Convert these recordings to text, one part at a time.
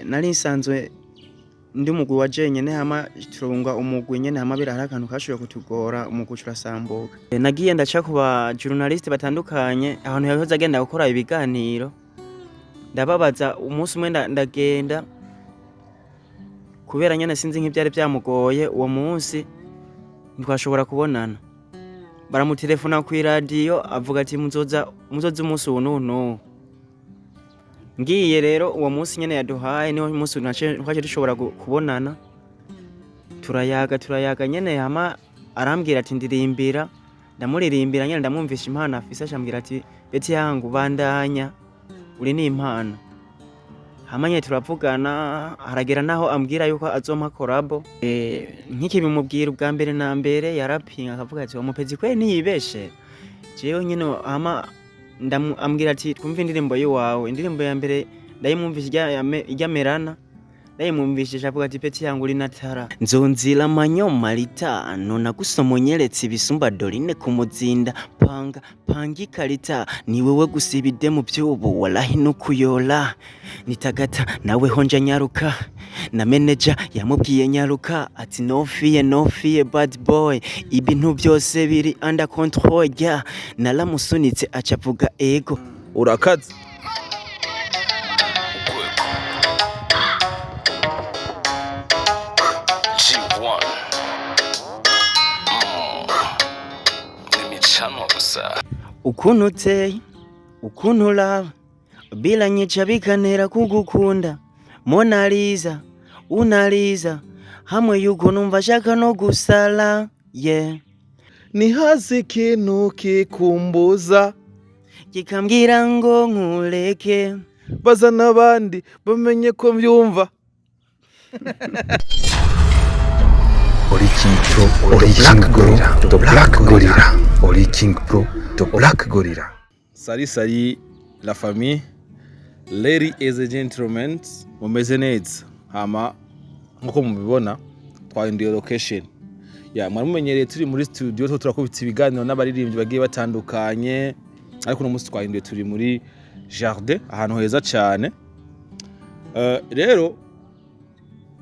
Nari nsanzwe ndi umugwi wa jenyene hama turunga umugwi nyene hama birahari akantu kashoboye kutugora umugwi urasambuka. Nagiye ndaca ku ba journaliste batandukanye ahantu yahoze agenda gukora ibiganiro, ndababaza umunsi umwe ndagenda kubera nyene sinzi nk'ivyari vyamugoye uwo munsi ntitwashobora kubonana. Baramutelefona kw'iradiyo avuga ati muzoza umunsi uwu n'uwu. Ngiye rero uwo munsi nyene yaduhaye niho munsi twaje dushobora kubonana, turayaga nyene hama arambwira ati ndirimbira, ndamuririmbira nyene ndamwumvisha impano afise acambwira ati beti yangu bandanya uri n'impano. Hama nyene turavugana haragera naho ambwira yuko azompa collabo, nkikibimubwira ubwa mbere na mbere yarapinga akavuga ati umupezi kwe ntiyibeshe. Jewe nyene hama ambwira ati twumve indirimbo yiwawe. Indirimbo ya mbere ndayimwumvisha ijya Merana, ndayimwumvishije avuga ati peti yangu uri natara nzonzira amanyoma litano nagusomonyeretse ibisumba dorine ku muzinda panga ikarita ni wewe gusibide mu by'ubu walahi nukuyola nitagata nawe honja nyaruka na manager yamubwiye nyaruka ati no fear bad boy ibintu byose biri under control ya naramusunitse acavuga ego urakaze. Ukuntu uteye, ukuntu uraba, bila nyica bikanera kugukunda. Mona Lisa, unaliza, hamwe yuko numva shaka no gusala, yeah. Nihaze ikintu kikumbuza, kikambwira ngo nkureke, baza n'abandi bamenye ko mbyumva. The Black Gorilla. Salut la famille, ladies and gentlemen, mumeze neza. Hama nkuko mubibona twahinduye location. Mwari mumenyereye turi muri studio turakubitsa ibiganiro n'abaririmbyi bagiye batandukanye, ariko no munsi twahinduye turi muri jardin ahantu heza cyane. Rero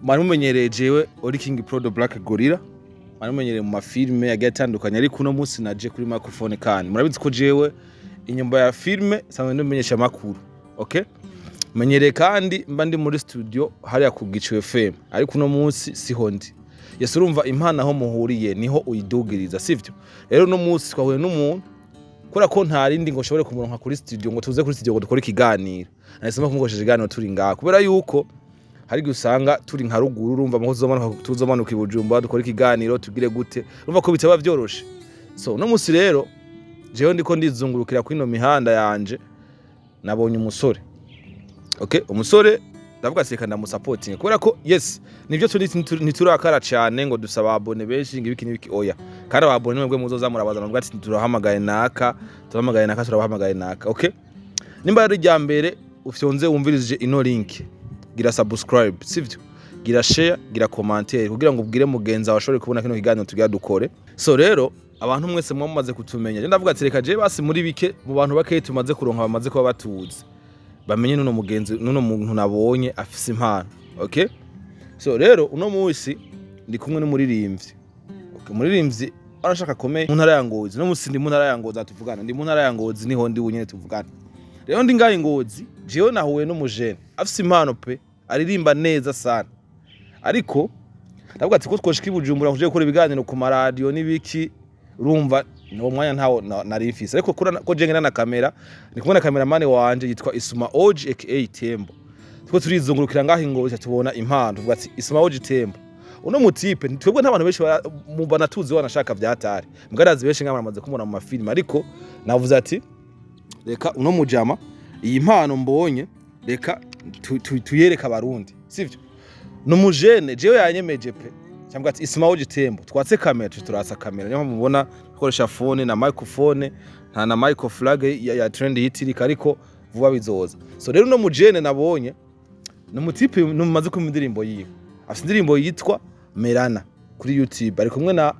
mwari mumenyereye jewe Oli King Pro The Black Gorilla, mwari mumenyereye mu mafilme yagiye atandukanye, ariko no munsi naje kuri microphone kandi murabizi ko jewe inyumba ya filme sanzwe ndimenyesha makuru. Okay, menyereye kandi mba ndi muri studio hariya ku Gicu FM, ariko no munsi siho ndi. Yesu urumva impana aho muhuriye niho uyidugiriza, sivyo? Rero no munsi twahuye n'umuntu kora ko ntarindi ngo shobore kumuronka kuri studio ngo tuze kuri studio ngo dukore ikiganiro. Nahisemo kumugosheje ikiganiro turi ngaha kubera yuko hari gusanga turi nka ruguru, urumva mu tuzomanuka iBujumbura dukora ikiganiro tugire gute, urumva ko bitaba byoroshe. So no munsi rero jewe ndiko ndizungurukira kuri no mihanda yanje nabonye umusore. Okay, umusore ndavuga seka ndamusupporting kubera ko yes nivyo ntiturakara cyane ngo dusaba abone benshi ngibiki nibiki oya, kandi ababone mwebwe muzoza murabaza navuga ati turahamagaye naka turahamagaye naka. Okay, nimba ari rya mbere ufyonze wumvirije ino link, gira subscribe, sivyo? Gira share, gira commentaire kugira ngo ubwire mugenza washobore kubona kino kiganiro tugiye dukore. So rero abantu mwese mwamaze kutumenya, ndavuga ati reka je basi muri bike mu bantu bake tumaze kuronka bamaze kuba batuzi bamenye nuno mugenzi nuno muntu nabonye afise impano. Okay, so rero uno munsi ndi kumwe n'umuririmbyi. Okay, umuririmbyi arashaka komeye mu ntara ya Ngozi. No munsi ndi mu ntara ya Ngozi atuvugana, ndi mu ntara ya Ngozi niho ndi bunyene tuvugana. Rero ndi ngaye Ngozi jewe nahuye n'umujene afise impano pe, aririmba neza sana, ariko ndavuga ati ko twoshika iBujumbura kuje gukora ibiganiro ku maradio n'ibiki, urumva no mwanya ntawo narifise, ariko ko jengena na kamera ndi kubona cameraman wanje yitwa Isuma OG aka Tembo. Two turizungurukira ngaho Ngozi tubona impano, tuvuga ati Isuma OG Tembo uno mutipe twebwe ntabantu benshi mubana tuzi wanashaka vyatari mugarazi benshi ngamamaze kumubona mu mafilme, ariko navuze ati reka uno mujama iyi mpano mbonye reka tuyereka abarundi, sivyo? No mujene jewe yanyemeje pe cyangwa ati Isuma OG Tembo twatse kamera turasa kamera, niyo mubona koresha phone na microphone nta na micro flag ya trend hitirika, ariko vuba bizoza. So rero no mujene nabonye no mutipe numaze ku indirimbo yiwe, afite indirimbo yitwa Merana kuri YouTube, ari kumwe na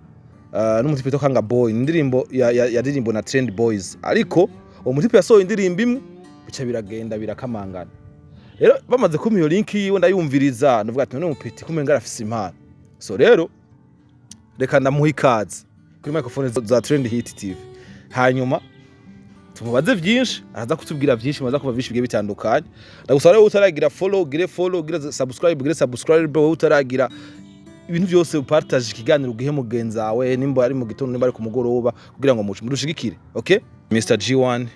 n'umutipe tokanga boy, indirimbo ya dirimbo na Trend Boys, ariko uwo mutipe yasohoye indirimbo imwe bica biragenda birakamangana. rero bamaze kumpa iyo link yiwe ndayumviriza ndavuga ati none umupeti kumenga arafise impano. So rero reka ndamuha ikaze kuri microphone za Trend Hit TV, hanyuma tumubaze vyinshi, araza kutubwira vyinshi, maza kuva vyinshi bigiye bitandukanye. Ndagusaba rero utaragira follow, gire follow, gire subscribe, wowe utaragira ibintu byose upartage ikiganiro ugihe mugenzi wawe, nimba ari mu gitondo nimba ari ku mugoroba, kugira ngo mudushigikire. Okay, Mr G1,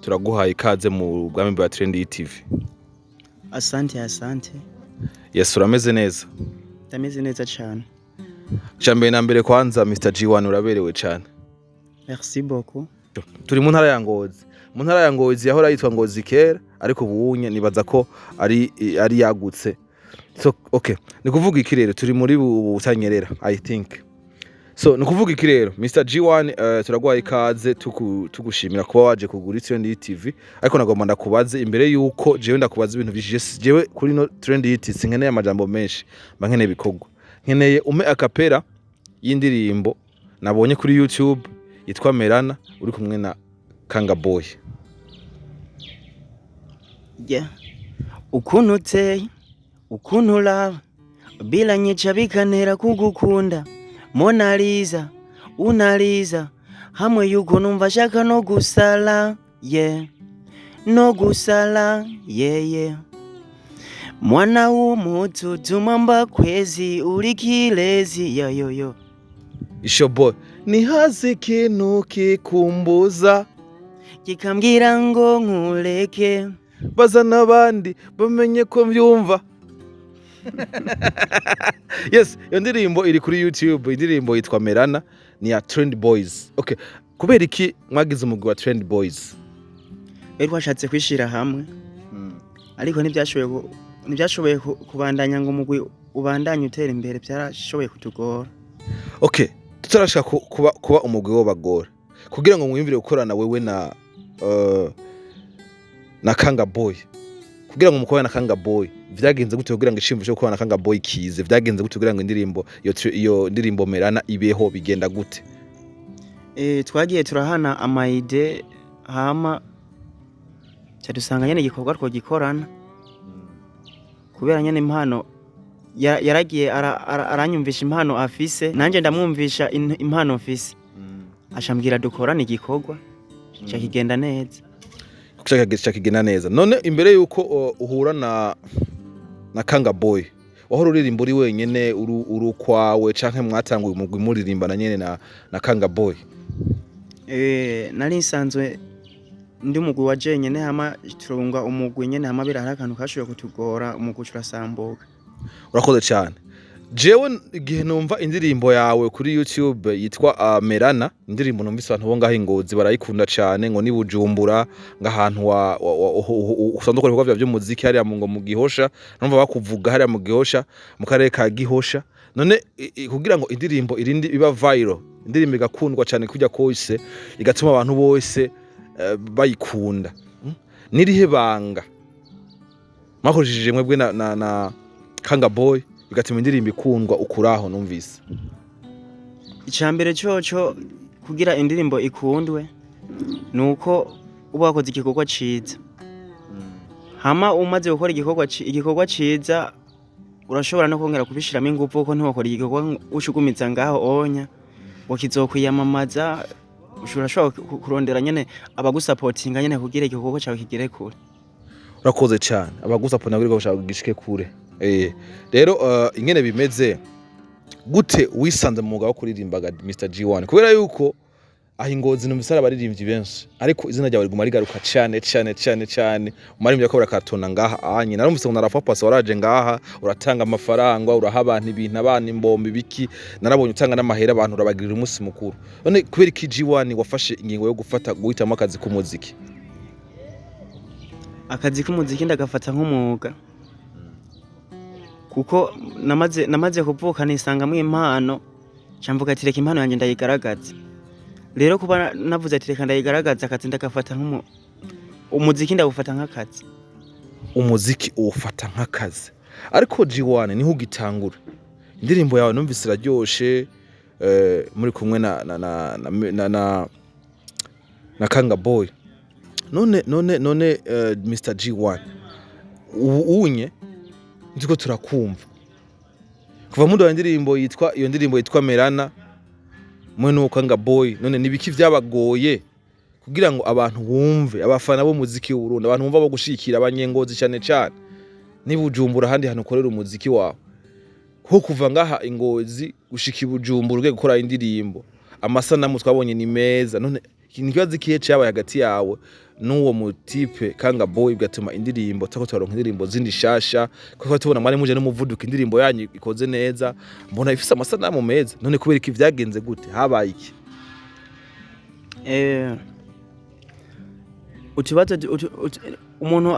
turaguhaye ikaze mu bwami bwa Trend Hit TV. Asante. Yes, urameze neza? Ndameze neza cyane. Chambe na mbere kwanza Mr G1 uraberewe cyane. Merci beaucoup. Turi mu ntara ya Ngozi. Mu ntara ya Ngozi yahora yitwa Ngozi kera, ariko ubunye nibaza ko ari yagutse. So okay, ni kuvuga iki rero, turi muri Butanyerera I think. So ni kuvuga iki rero, Mr G1, turaguhaye ikaze tugushimira kuba waje kugura Trend Hit TV, ariko nagomba ndakubaze imbere yuko jewe ndakubaza ibintu byinshi. Jewe kuri no Trend Hit sinkeneye amajambo menshi, bankeneye ibikorwa. Nkeneye ume akapera y'indirimbo nabonye kuri YouTube yitwa Merana uri kumwe na Kanga Boy. Yeah. Ukuntu uteye, ukuntu uraba, bila nyica bikanera kugukunda. Mona Lisa, unaliza, hamwe yuko numva shaka no gusala, yeah. No gusala, yeah. Mwana w'umutu tumamba kwezi uri kilezi, yo. Isho boy, ni hazi ikintu kikumbuza kikambwira ngo nkureke, baza n'abandi bamenye ko mbyumva. Yes, iyo ndirimbo iri kuri YouTube, indirimbo yitwa Merana, ni ya Trend Boys. Okay, kubera iki mwagize umugwi wa Trend Boys? Twashatse kwishira hamwe, ariko ntibyashoboye kubandanya ngo umugwi ubandanye utera imbere, byarashoboye kutugora. Okay, tutarashaka kuba umugwi wo bagora, kugira ngo mwiyumvire gukorana wewe na Kanga Boy, kugira ngo mukorane na Kanga Boy vyagenze gute, kugira ngo ishimvo cyo gukorana na Kanga Boy kize vyagenze gute, kugira ngo iyo ndirimbo Merana ibeho bigenda gute? Twagiye turahana amaide, hama cyadusanga nyene igikorwa twogikorana, kubera nyene impano yaragiye aranyumvisha impano afise, nanje ndamwumvisha impano afise, ashambwira dukorana igikorwa cyakigenda neza. Kigenda neza. None imbere yuko uhura na Kanga Boy, wahora uririmba uri wenyene uri kwawe canke mwatanguye umugwi muririmbana nyene na Kanga Boy? Nari nsanzwe ndi umugwi wa jenyene, hama turunga umugwi nyene, hama birahari akantu kashoboye kutugora, umugwi urasambuka. Urakoze cyane. Jewe igihe numva indirimbo yawe kuri YouTube yitwa Merana, indirimbo numvise abantu bo ngaho Ingozi barayikunda cyane, ngo ni Bujumbura ngahantu usanzwe ukora ibikorwa by'umuziki hariya mu Gihosha, numva bakuvuga hariya mu Gihosha, mu karere ka Gihosha. None kugira ngo indirimbo irindi iba viral, indirimbo igakundwa cyane kujya kose, igatuma abantu bose bayikunda, nirihe banga mwakoresheje mwebwe na Kanga Boy bigatuma indirimbo ikundwa ukuraho numvise? Icambere cyoco kugira indirimbo ikundwe nuko uba wakoze igikorwa ciza, hama umaze gukora igikorwa ciza urashobora no kongera kubishiramo ingufu, ko ntiwakora igikorwa ushugumiza ngaho onya ngo kizokwiyamamaza. Ushobora kurondera nyene abagusupportinga nyene kugira igikorwa cyawe kigere kure. Urakoze cyane, abagusupportinga kugira ngo gishike kure. Rero ingene bimeze gute wisanze mu mwuga wo kuririmbaga Mr G1? Kubera yuko aho Ingozi numvise abaririmbyi benshi, ariko izina ryawe riguma rigaruka cyane umarimbye ko barakatona ngaha anye. Narumvise ngo narafa pass waraje ngaha uratanga amafaranga, uraha abantu ibintu, abana imbombe biki, narabonye utanga n'amahera abantu urabagirira umunsi mukuru. None kubera iki G1 wafashe ingingo yo guhitamo akazi k'umuziki? Akazi k'umuziki ndagafata nk'umwuga, kuko namaze kuvuka nisanga mu impano, cyamvuga ati reka impano yanjye ndayigaragaza. Rero kuba navuze ati reka ndayigaragaza, akazi ndagafata umuziki ndagufata nk'akazi. Umuziki uwufata nk'akazi, ariko G1 niho ugitangura. Indirimbo yawe numvise iraryoshe, muri kumwe na Kanga Boy. None Mr G1, unye nitwo turakumva kuva mudo indirimbo yitwa Merana mwene ukanga boy. None nibiki vyabagoye kugira ngo abantu bumve, abafana bo muziki w'u Burundi, abantu bumva bo gushikira abanyengozi cyane cyane ni Bujumbura handi hantu ukorera umuziki wawe, ko kuva ngaha Ingozi gushika i Bujumbura ugiye gukora indirimbo, amasanamu twabonye ni meza. None ikibazo kihe cyabaye hagati yawe n'uwo mutipe Kanga Boy bigatuma indirimbo tako twaronka indirimbo zindi shasha, kuko tubona mwari muje n'umuvuduko indirimbo yanyu ikoze neza, mbona ifise amasanamu meza. None kubera iki vyagenze gute, habaye iki? Utubazo umuntu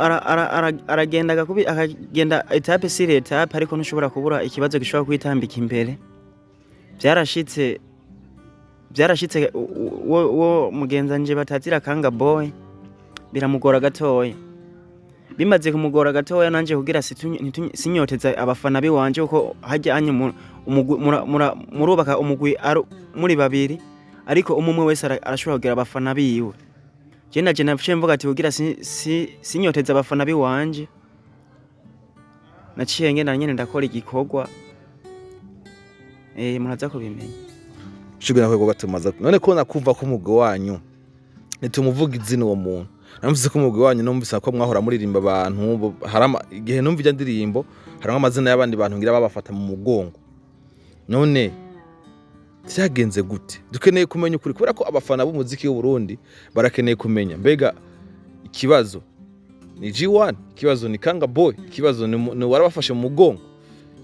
aragenda akagenda etape sur etape, ariko ntushobora kubura ikibazo gishobora kwitambika imbere. Byarashitse wo mugenzanje batazira Kanga Boy biramugora gatoya. Bimaze kumugora gatoya nanje kugira sinyoteza abafana biwanje uko hajya anye murubaka umugwi muri babiri, ariko umwe wese arashobora kugira abafana biwe. Je nafashe mvuga ati kugira sinyoteza abafana biwanje, naciye ngenda nyene ndakora igikorwa muraza kubimenya. Shigana kwego gatumaza. None ko nakumva ko umugwi wanyu nitumuvuga izina uwo muntu, namvise ko umugwi wanyu numvise ko mwahora muririmba abantu, harama igihe numvije ndirimbo harimo amazina y'abandi bantu ngira babafata mu mugongo. None cyagenze gute? Dukeneye kumenya ukuri, kubera ko abafana b'umuziki w'u Burundi barakeneye kumenya mbega ikibazo ni G1, ikibazo ni Kanga Boy, ikibazo ni warabafashe mu mugongo,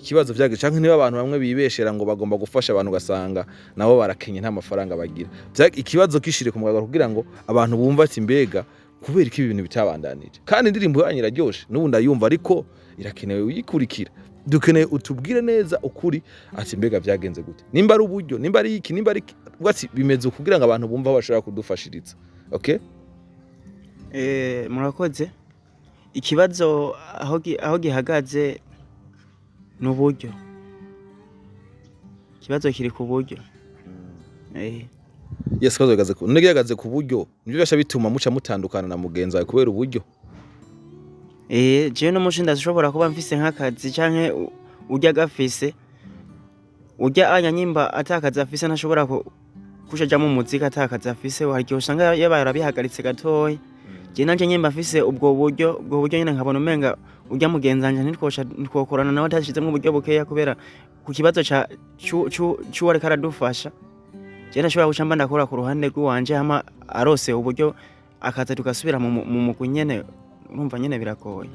ikibazo vyage canke niba abantu bamwe bibeshera ngo bagomba gufasha abantu gasanga nabo barakenye nta mafaranga bagira. Ikibazo kishire ku mugagaro kugira ngo abantu bumva ati mbega kubera iki ibintu bitabandanije, kandi indirimbo yanyu iraryoshe n'ubu ndayumva, ariko irakenewe uyikurikira. Dukeneye utubwire neza ukuri ati mbega vyagenze gute, nimba ari uburyo, nimba ari iki, nimba ari bwati bimeze kugira ngo abantu bumva bashobora kudufashiriza. Okay, murakoze. Ikibazo aho gihagaze n'uburyo, ikibazo kiri ku buryo. Yes, kazo gagaze ku nigagaze ku buryo nibyo byasha bituma muca mutandukana na mugenza wawe kubera uburyo. Je no mushinda zishobora kuba mfise nk'akazi canke urya gafise, urya anya nyimba atakaza afise ntashobora kushaja mu muzika atakaza afise, haryo usanga yabaye arabihagaritse gatoyi. Je nanje nyimba afise ubwo buryo nyene nkabona umenga urya mugenzanje ntitwokorana nawe atashizemo uburyo bukeya, kubera ku kibazo ca cyuwari karadufasha. Je nashobora gucamba ndakora ku ruhande rw'uwanje hama arose uburyo akaza tugasubira mu mugwi nyene, urumva nyene biragoye.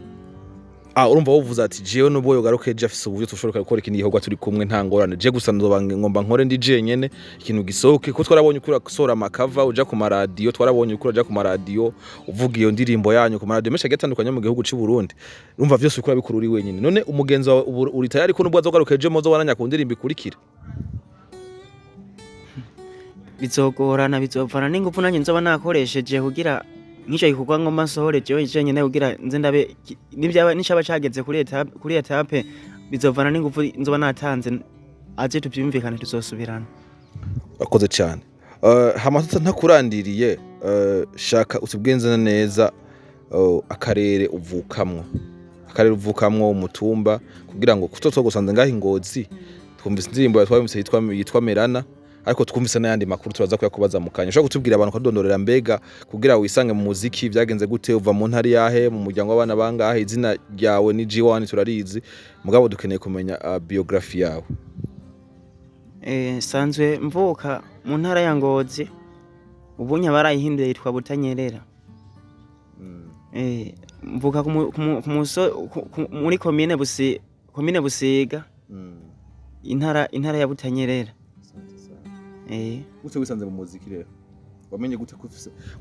Urumva wovuza ati jewe no boyo garuke je afise uburyo tushobora gukora ikindi gikorwa turi kumwe nta ngorane, je gusa ngomba nkore ndi je nyene ikintu gisohoke, ko twarabonye ukura gusora amakava uja ku maradiyo, twarabonye ukura uja ku maradiyo uvuga iyo ndirimbo yanyu ku maradiyo mesha gatandukanye mu gihugu cy'u Burundi. Urumva vyose ukura bikururi wenyine. None umugenzi wawe uri tayari ko nubwo azogaruke je mozo waranya ku ndirimbo ikurikira? Bizogorana, bizovana n'ingufu nanye nzoba nakoresheje kugira nk'icyo gikorwa ngo masohore jewe nyene kugira nze ndabe nibyaba nishaba cageze kuri etape, bizovana n'ingufu nzoba natanze, aje tubyumvikane tuzosubirana. Akoze cyane. Hamatata ntakurandiriye, shaka utubwenze neza akarere uvukamwo umutumba, kugira ngo kutozogusanze ngaho Ingozi twumvise indirimbo yitwa Merana, ariko twumvise n'ayandi makuru turaza kuyakubaza mu kanya. Ushaka kutubwira abantu kadondorera mbega kugira wisange mu muziki vyagenze gute, uva mu ntari yahe, mu muryango w'abana bangahe, izina ryawe ni G1 turarizi, mugabo dukeneye kumenya biography yawe. Sanzwe mvuka mu ntara ya Ngozi, ubunya barayihinduye yitwa Butanyerera. Mvuka muri komine Busiga, intara ya Butanyerera. Gute wisanze mu muziki rero?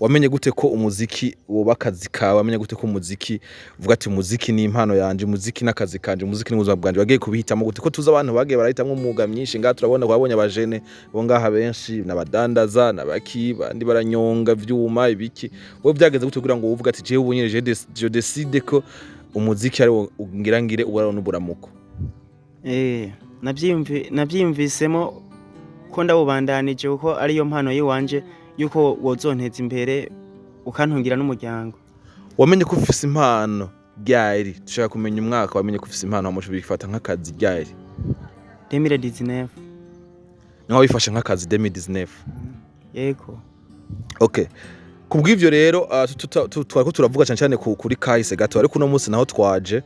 Wamenye gute ko umuziki woba akazi kawe? Wamenye gute ko umuziki uvuga ati umuziki ni impano yanje, umuziki n'akazi kanje, umuziki n'ubuzima bwanje? Wagiye kubihitamo gute? Ko tuza abantu bagiye barahitamwe umwuga myinshi, ngaha turabona ko babonye abajene bo ngaha benshi n'abadandaza n'abaki bandi baranyonga vyuma ibiki. Wowe byageze gute kugira ngo uvuga ati jewe ubunyereje je décide ko umuziki ari ngirangire ubara n'uburamuko? Navyiyumvisemo ko ndawubandanije uko ariyo mpano yiwanje yuko wozonteza imbere ukantungira n'umuryango. Wamenye ko ufise impano ryari dushaka kumenya umwaka wamenye ko ufise impano wamuco bifata nk'akazi ryari 2019 naho bifashe nk'akazi 2019 yego okay kubw'ivyo rero twariko turavuga cyane kuri kahise gato ariko uno munsi naho twaje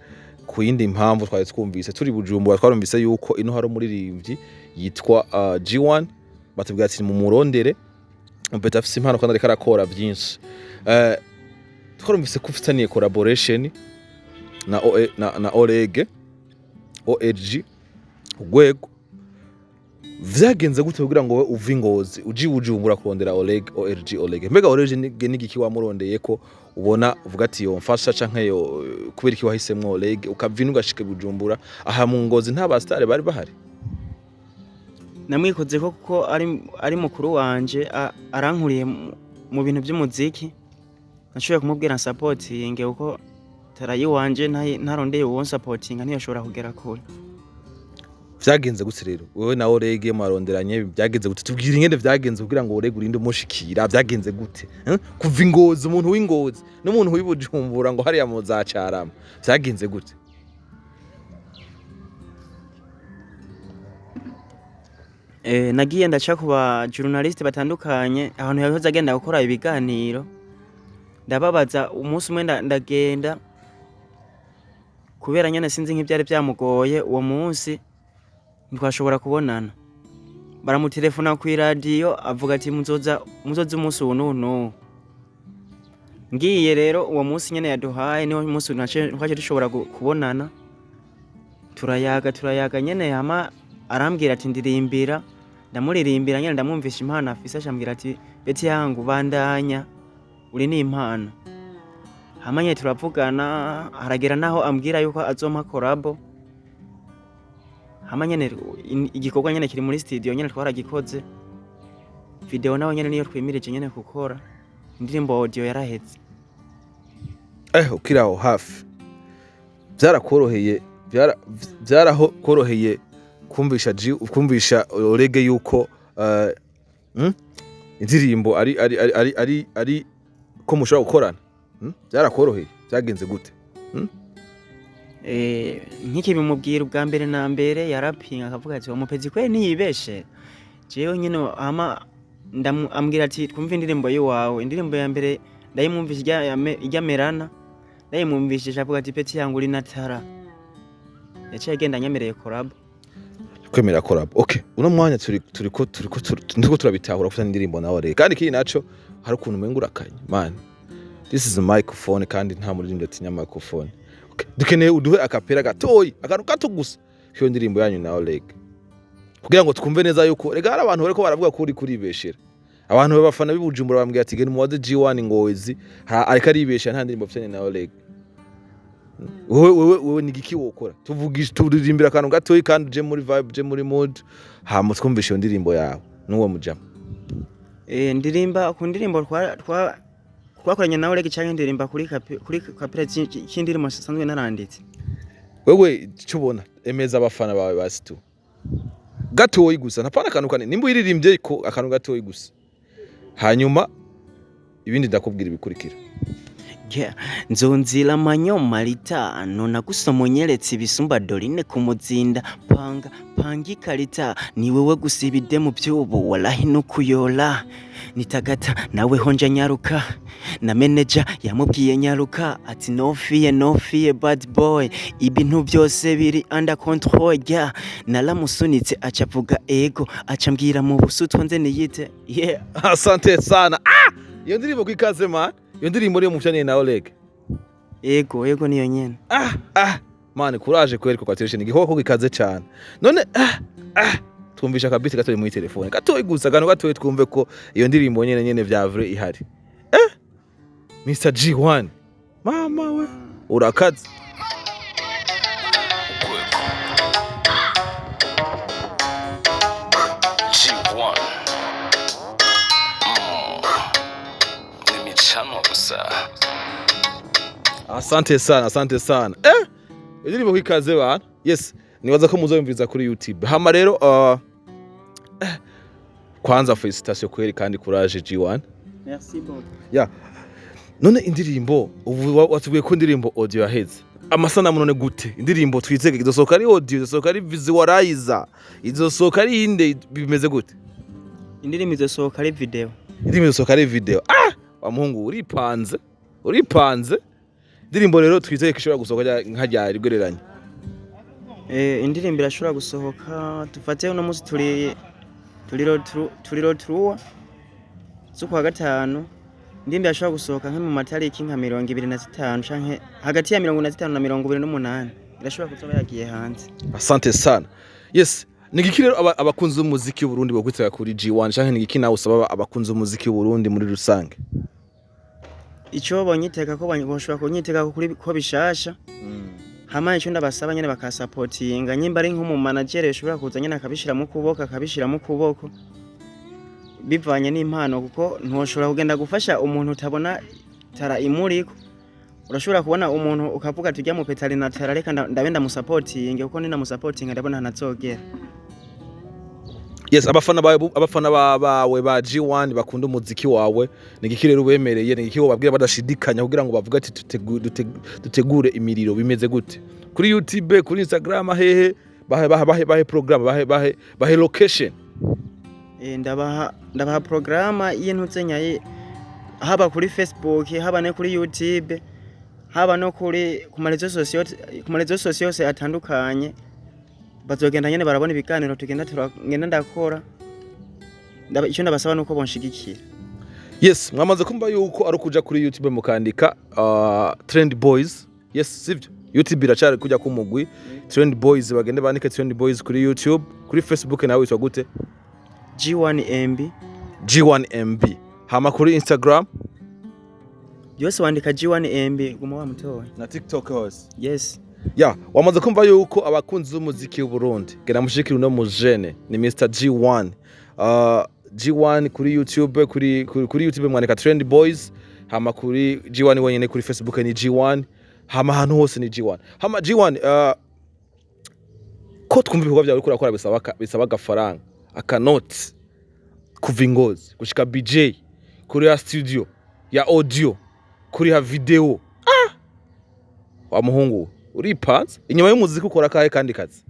ku yindi impamvu twari twumvise turi Bujumbura twarumvise yuko ino hari umuririmbyi yitwa G1 batubwira ati mu murondere umpeta afise impano kandi ariko arakora byinshi twarumvise ko ufitaniye collaboration na Oleg Urwego vyagenze gute kugira ngo uve Ngozi uji Bujumbura kurondera Oleg mbega Oleg n'igiki wamurondeye ko ubona uvuga ati yo mfasha canke yo kubera iki wahisemwe Oleg ukavina ugashike Bujumbura aha mu Ngozi nta bastare bari bahari namwikoze ko kuko ari mukuru wanje arankuriye mu bintu by'umuziki nashoboye kumubwira supporting uko tarayi wanje ntarondeye uwo supporting ntiyashobora kugera kure vyagenze gute rero wewe na Oleg maronderanye vyagenze gute tubwira ingene vyagenze kugira ngo Oleg urinde umushikira vyagenze gute kuva Ngozi umuntu w'Ingozi n'umuntu w'ibujumbura ngo hariya mu za Carama vyagenze gute nagiye ndaca kuba journalist batandukanye ahantu yahoze agenda gukora ibiganiro ndababaza umunsi umwe ndagenda kubera nyene sinzi nk'ibyari byamugoye uwo munsi ntwashobora kubonana baramutelefona ku radio avuga ati muzoza umunsi uno ngiye rero uwo munsi nyene yaduhaye niho umunsi twaje dushobora kubonana turayaga nyene hama arambwira ati ndirimbira ndamuririmbira nyene ndamwumvisha impano afise ashambwira ati beti yangu bandanya uri ni impano hama nyene turavugana haragera naho ambwira yuko azompa collabo hama nyene igikorwa nyene kiri muri studio nyene twaragikoze video naho nyene niyo twimirije nyene gukora indirimbo audio yaraheze ukiraho hafi byarahoroheye kumvisha Oleg yuko indirimbo ari ko mushobora gukorana byarakoroheye byagenze gute nk'iki bimubwira ubwa mbere na mbere yarapinga akavuga ati umupezi kwe ntiyibeshe jewe nyine ambwira ati twumve indirimbo yiwawe indirimbo ya mbere ndayimwumvisha ijya merana ndayimwumvishije avuga ati peti yangu uri natara yaciye agenda anyemereye collab kwemera collab okay uno mwanya turiko turabitahura gufata indirimbo nawe rero kandi kiri naco hari ukuntu umenga urakanye man this is a microphone kandi nta muririmbyi atinya microphone okay dukeneye uduhe akapera gatoyi akantu gato gusa hiyo ndirimbo yanyu na Oleg kugira ngo twumve neza yuko rega hari abantu bariko baravuga ko uri kuribeshera abantu b'abafana b'Ibujumbura bambwiye ati gene muwaze G1 Ngozi ariko aribesha nta ndirimbo afitanye na Oleg wewe nigiki wokora tuvugisha turirimbira akantu gatoyi kandi uje muri vibe uje muri mood hama twumvisha iyo ndirimbo yawe nuwo mujama ndirimba ku ndirimbo twakoranye na Oleg cyangwa ndirimba kuri kapera cy'indirimbo sanzwe naranditse wewe cyubona emeza abafana bawe basi tu gatoyi gusa napana akantu kane nimba iririmbye ko akantu gatoyi gusa hanyuma ibindi ndakubwira ibikurikira nzonzira manyoma litano nagusomonyeretse ibisumba dorine kumuzinda panga ikarita ni wewe gusibide mu byubu walahi no kuyola nitagata nawe honja nyaruka na manager yamubwiye nyaruka ati no fear bad boy ibintu byose biri under control ya nalamusunitse acavuga ego acambwira mu busutwa nze niyite asante sana iyo ndirimbo kwikaze man iyo ndirimbo niyo mufitanye na Oleg ego niyo nyene man courage kwereka kwa television igihoko gikaze cyane none twumvisha kabiti gatoye muri telefone gatoye gusa gano gatoye twumve ko iyo ndirimbo nyene vya vrai ihari Mr G1 mama we urakaze G1 nimechano gusa asante sana iyo ndirimbo kwikaze bana yes nibaza ko muzoyumviriza kuri YouTube hama rero kwanza felicitation kweri kandi courage G1 merci beaucoup none indirimbo ubu watubwiye ko indirimbo audio yaheze amasanamu none gute indirimbo twizege izosohoka ari audio izosohoka ari visualizer izosohoka ari inde bimeze gute indirimbo izosohoka ari video indirimbo izosohoka ari video wa muhungu uripanze indirimbo rero twizege ko ishobora gusohoka nkajya rigoreranye indirimbo irashobora gusohoka dufate uno munsi turiro truwa z'ukwa gatanu indirimbo irashobora gusohoka nko mu matariki nka 25 canke hagati ya 25 na 28 irashobora kuzoba yagiye hanze. Asante sana. Yes, nigiki rero abakunzi b'umuziki w'u Burundi bokwitega kuri G1 canke nigiki nawe usaba abakunzi b'umuziki w'u Burundi muri rusange? Ico bonyiteka ko bashobora kunyiteka ko bishasha. Hama ico ndabasaba nyene bakasupportinga nyimba ari nko mu manager ushobora kuza nyene akabishiramo kuboko bivanye n'impano kuko ntushobora kugenda gufasha umuntu utabona tara imuriko urashobora kubona umuntu ukavuga tujya mu petali na tara reka ndabenda mu supporting kuko nina mu supporting ndabona ntanazogera. Yes, abafana bawe ba G1 bakunda umuziki wawe nigiki rero ubemereye nigiki babwira badashidikanya kugira ngo bavuga ati dutegure imiriro bimeze gute kuri YouTube kuri Instagram hehe bahe program bahe location ndabaha programa y'intuzenyaye haba kuri Facebook haba no kuri YouTube haba no kuri ku marezo sociaux atandukanye bazogenda nyene barabona ibiganiro tugenda ndakora icyo ndabasaba nuko bonshigikira. Yes, mwamaze kumva yuko ari kuja kuri YouTube mukandika Trend Boys. Yes, sivyo YouTube iracari kujya ku mugwi Trend Boys bagende bandike Trend Boys kuri YouTube kuri Facebook nawe witwa gute G1MB hama kuri Instagram yose wandika G1MB guma wa mutoya na TikTok hose. Yes. Wamaze kumva yuko abakunzi b'umuziki w'u Burundi gena mushikira no mujene ni Mr G1 G1 kuri YouTube kuri YouTube mwandika Trend Boys hama kuri G1 wenyene kuri Facebook ni G1 hama hantu hose ni G1 hama G1 ko twumva ibikorwa byawe uriko urakora bisaba gafaranga akanoti kuva Ingozi gushika BJ kuri ya studio ya audio kuri ya video wa muhungu uripanze inyuma y'umuziki ukora kahe kandi kazi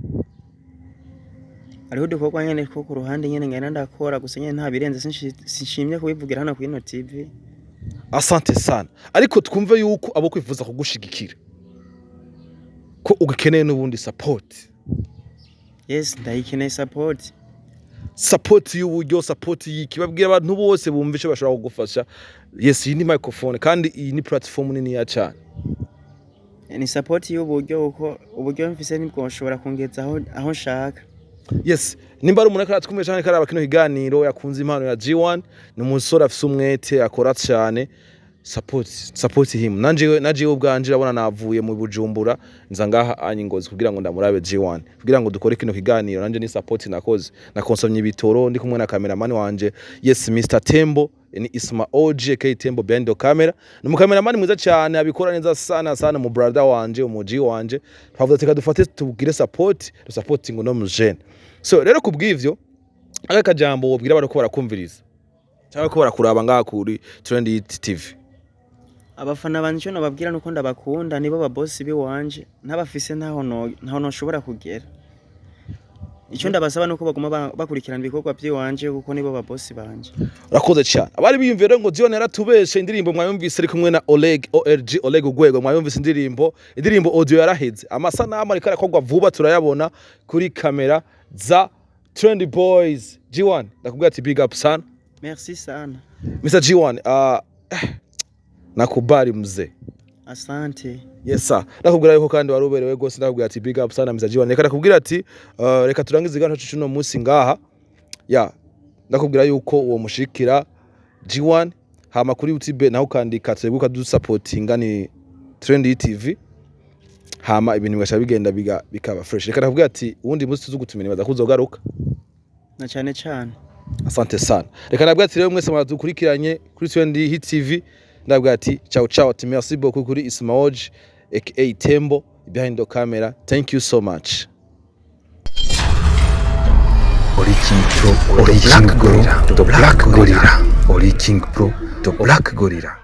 ariho dukorwa nyene ko ku ruhande nyene ngenda ndakora gusa nyene nta birenze sinshimye kubivugira hano kuri ino TV. Asante sana ariko twumve yuko abo kwifuza kugushigikira ko ugikeneye n'ubundi support. Yes, ndayikeneye support y'uburyo support y'ikibabwira abantu bose bumva ico bashobora kugufasha. Yes, iyi ni microphone kandi iyi ni platform nini ya cyane. Ni support y'uburyo uko uburyo mfise nibwo nshobora kungeza aho nshaka. Yes, nimba ari umuntu akaratwumwe cyane karaba kino higaniro yakunze impano ya G1 ni umusore afise umwete akora cyane. Support him nanje ubwanje urabona navuye mu Bujumbura nza ngaha anyingozi kugira ngo ndamurabe G1 kugira ngo dukore kino kiganiro nanje ni support nakoze nakonsomye ibitoro ndi kumwe na cameraman wanje. Yes, Mr Tembo ni Isma OG K Tembo behind the camera ni mu cameraman mwiza cyane abikora neza sana mu brother wanje umuji wanje twavuze tika dufate tubwire support supporting no mujene. So rero kubwivyo aka kajambo wobwira barako barakumviriza cyangwa ko barakuraba ngaha kuri Trend TV. Abafana banje no babwira nuko ndabakunda nibo ba boss biwanje ntabafise ntaho noshobora kugera. Icyo ndabasaba nuko baguma bakurikirana ibikorwa by'iwanje kuko nibo ba boss banje. Urakoze cyane. Abari biyumvira ngo G1 yaratubeshe indirimbo mwayumvise ari kumwe na Oleg Ugwego mwayumvise indirimbo audio yaraheze. Amasanamu ariko arakorwa vuba turayabona kuri kamera za Trend Boys. G1 ndakubwira ati big up sana. Merci sana. Mr G1 nakubali mzee. Asante. Yes sir. Nakubwira yuko kandi waruberewe gose nakubwira ati big up sana Mr G1. Reka nakubwira ati reka turangize igano cyo no munsi ngaha. Nakubwira yuko uwo mushikira G1 hama kuri YouTube naho kandika tweguka du supportinga ni Trend TV. Hama ibintu bigasha bigenda bikaba fresh. Reka nakubwira ati ubundi munsi tuzugutumira baza kuzogaruka. Na cyane. Asante sana. Reka nakubwira ati rero mwese mwadukurikiranye kuri Trend TV. Ndabwira ati ciao ati merci beaucoup kuri Isma OG aka Tembo behind the camera. Thank you so much. Ori King Pro, the Black Gorilla. Ori King Pro, the Black Gorilla.